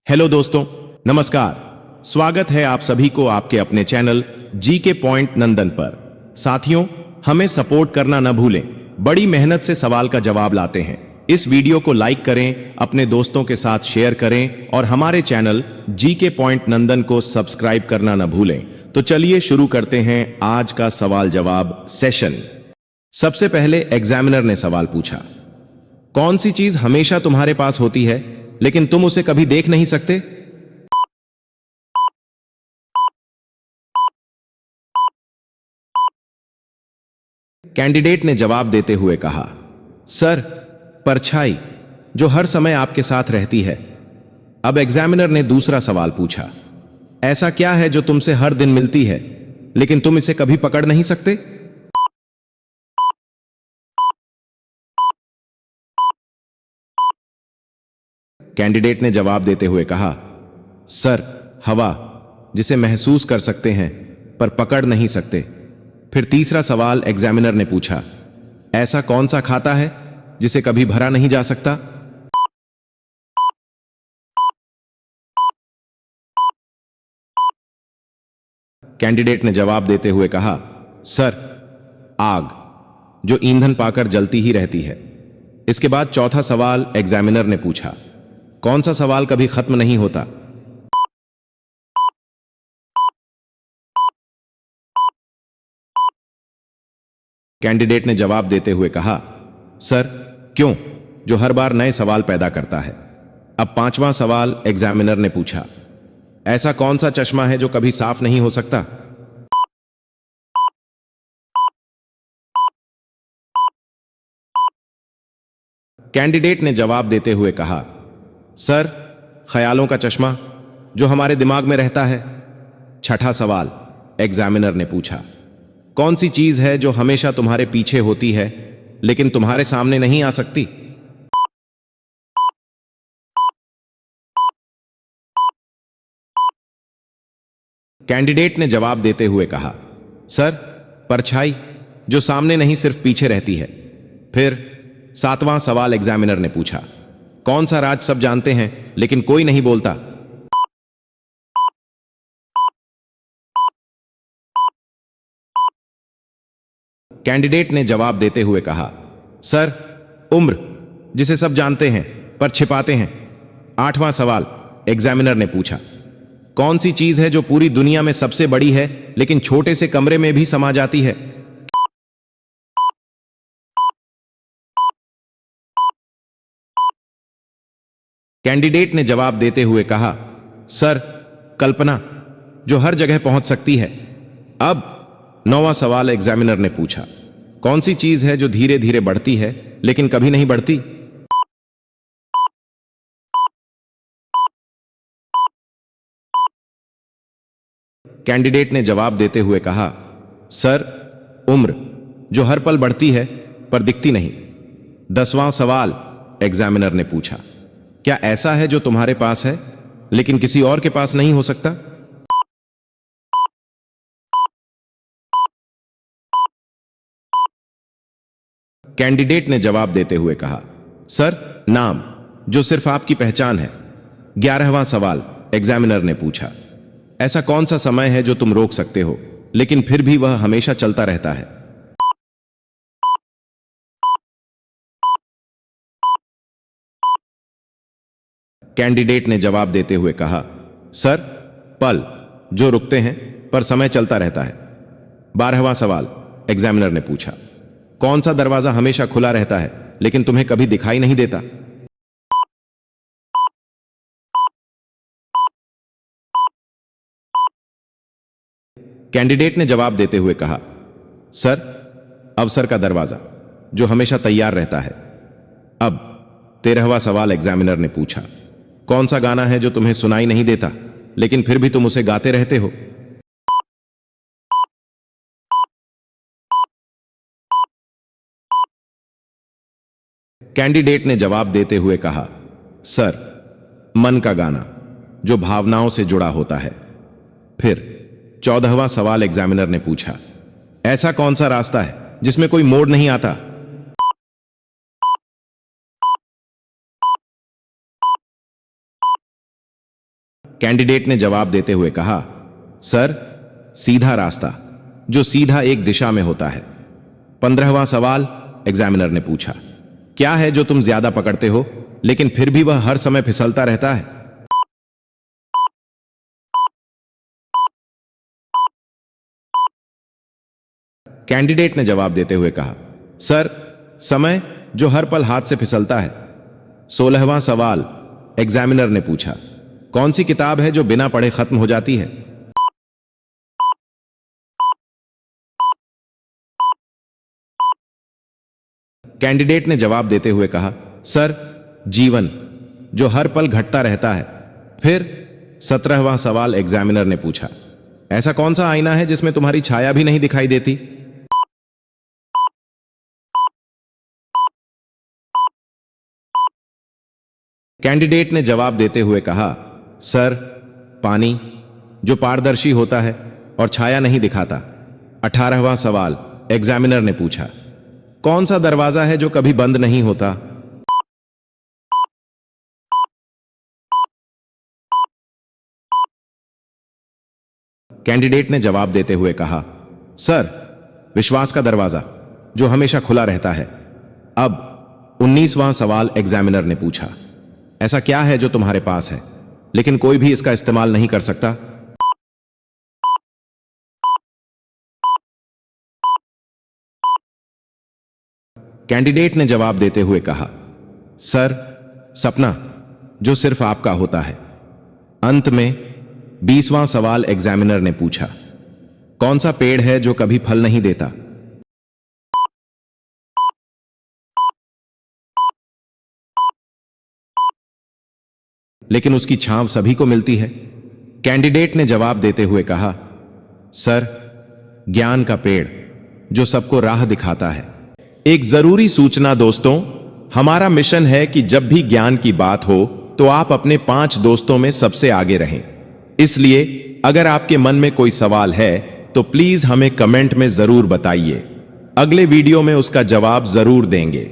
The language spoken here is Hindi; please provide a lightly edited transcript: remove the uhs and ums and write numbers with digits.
हेलो दोस्तों, नमस्कार। स्वागत है आप सभी को आपके अपने चैनल जी के पॉइंट नंदन पर। साथियों, हमें सपोर्ट करना न भूलें। बड़ी मेहनत से सवाल का जवाब लाते हैं। इस वीडियो को लाइक करें, अपने दोस्तों के साथ शेयर करें और हमारे चैनल जी के पॉइंट नंदन को सब्सक्राइब करना न भूलें। तो चलिए शुरू करते हैं आज का सवाल जवाब सेशन। सबसे पहले एग्जामिनर ने सवाल पूछा, कौन सी चीज हमेशा तुम्हारे पास होती है लेकिन तुम उसे कभी देख नहीं सकते? कैंडिडेट ने जवाब देते हुए कहा, सर, परछाई, जो हर समय आपके साथ रहती है। अब एग्जामिनर ने दूसरा सवाल पूछा, ऐसा क्या है जो तुमसे हर दिन मिलती है लेकिन तुम इसे कभी पकड़ नहीं सकते? कैंडिडेट ने जवाब देते हुए कहा, सर, हवा, जिसे महसूस कर सकते हैं पर पकड़ नहीं सकते। फिर तीसरा सवाल एग्जामिनर ने पूछा, ऐसा कौन सा खाता है जिसे कभी भरा नहीं जा सकता? कैंडिडेट ने जवाब देते हुए कहा, सर, आग, जो ईंधन पाकर जलती ही रहती है। इसके बाद चौथा सवाल एग्जामिनर ने पूछा, कौन सा सवाल कभी खत्म नहीं होता? कैंडिडेट ने जवाब देते हुए कहा, सर, क्यों, जो हर बार नए सवाल पैदा करता है। अब पांचवां सवाल एग्जामिनर ने पूछा, ऐसा कौन सा चश्मा है जो कभी साफ नहीं हो सकता? कैंडिडेट ने जवाब देते हुए कहा, सर, ख्यालों का चश्मा, जो हमारे दिमाग में रहता है। छठा सवाल एग्जामिनर ने पूछा, कौन सी चीज है जो हमेशा तुम्हारे पीछे होती है लेकिन तुम्हारे सामने नहीं आ सकती? कैंडिडेट ने जवाब देते हुए कहा, सर, परछाई, जो सामने नहीं सिर्फ पीछे रहती है। फिर सातवां सवाल एग्जामिनर ने पूछा, कौन सा राज सब जानते हैं लेकिन कोई नहीं बोलता? कैंडिडेट ने जवाब देते हुए कहा, सर, उम्र, जिसे सब जानते हैं पर छिपाते हैं। आठवां सवाल एग्जामिनर ने पूछा, कौन सी चीज है जो पूरी दुनिया में सबसे बड़ी है लेकिन छोटे से कमरे में भी समा जाती है? कैंडिडेट ने जवाब देते हुए कहा, सर, कल्पना, जो हर जगह पहुंच सकती है। अब नौवां सवाल एग्जामिनर ने पूछा, कौन सी चीज है जो धीरे धीरे बढ़ती है लेकिन कभी नहीं बढ़ती? कैंडिडेट ने जवाब देते हुए कहा, सर, उम्र, जो हर पल बढ़ती है पर दिखती नहीं। 10वां सवाल एग्जामिनर ने पूछा, क्या ऐसा है जो तुम्हारे पास है लेकिन किसी और के पास नहीं हो सकता? कैंडिडेट ने जवाब देते हुए कहा, सर, नाम, जो सिर्फ आपकी पहचान है। 11वां सवाल एग्जामिनर ने पूछा, ऐसा कौन सा समय है जो तुम रोक सकते हो लेकिन फिर भी वह हमेशा चलता रहता है? कैंडिडेट ने जवाब देते हुए कहा, सर, पल, जो रुकते हैं पर समय चलता रहता है। 12वां सवाल एग्जामिनर ने पूछा, कौन सा दरवाजा हमेशा खुला रहता है लेकिन तुम्हें कभी दिखाई नहीं देता? कैंडिडेट ने जवाब देते हुए कहा, सर, अवसर का दरवाजा, जो हमेशा तैयार रहता है। अब 13वां सवाल एग्जामिनर ने पूछा, कौन सा गाना है जो तुम्हें सुनाई नहीं देता लेकिन फिर भी तुम उसे गाते रहते हो? कैंडिडेट ने जवाब देते हुए कहा, सर, मन का गाना, जो भावनाओं से जुड़ा होता है। फिर 14वां सवाल एग्जामिनर ने पूछा, ऐसा कौन सा रास्ता है जिसमें कोई मोड़ नहीं आता? कैंडिडेट ने जवाब देते हुए कहा, सर, सीधा रास्ता, जो सीधा एक दिशा में होता है। 15वां सवाल एग्जामिनर ने पूछा, क्या है जो तुम ज्यादा पकड़ते हो लेकिन फिर भी वह हर समय फिसलता रहता है? कैंडिडेट ने जवाब देते हुए कहा, सर, समय, जो हर पल हाथ से फिसलता है। 16वां सवाल एग्जामिनर ने पूछा, कौन सी किताब है जो बिना पढ़े खत्म हो जाती है? कैंडिडेट ने जवाब देते हुए कहा, सर, जीवन, जो हर पल घटता रहता है। फिर 17वां सवाल एग्जामिनर ने पूछा, ऐसा कौन सा आईना है जिसमें तुम्हारी छाया भी नहीं दिखाई देती? कैंडिडेट ने जवाब देते हुए कहा, सर, पानी, जो पारदर्शी होता है और छाया नहीं दिखाता। 18वां सवाल एग्जामिनर ने पूछा, कौन सा दरवाजा है जो कभी बंद नहीं होता? कैंडिडेट ने जवाब देते हुए कहा, सर, विश्वास का दरवाजा, जो हमेशा खुला रहता है। अब 19वां सवाल एग्जामिनर ने पूछा, ऐसा क्या है जो तुम्हारे पास है लेकिन कोई भी इसका इस्तेमाल नहीं कर सकता? कैंडिडेट ने जवाब देते हुए कहा, सर, सपना, जो सिर्फ आपका होता है। अंत में 20वां सवाल एग्जामिनर ने पूछा, कौन सा पेड़ है जो कभी फल नहीं देता? लेकिन उसकी छांव सभी को मिलती है। कैंडिडेट ने जवाब देते हुए कहा, सर, ज्ञान का पेड़, जो सबको राह दिखाता है। एक जरूरी सूचना दोस्तों, हमारा मिशन है कि जब भी ज्ञान की बात हो तो आप अपने 5 दोस्तों में सबसे आगे रहें। इसलिए अगर आपके मन में कोई सवाल है तो प्लीज हमें कमेंट में जरूर बताइए। अगले वीडियो में उसका जवाब जरूर देंगे।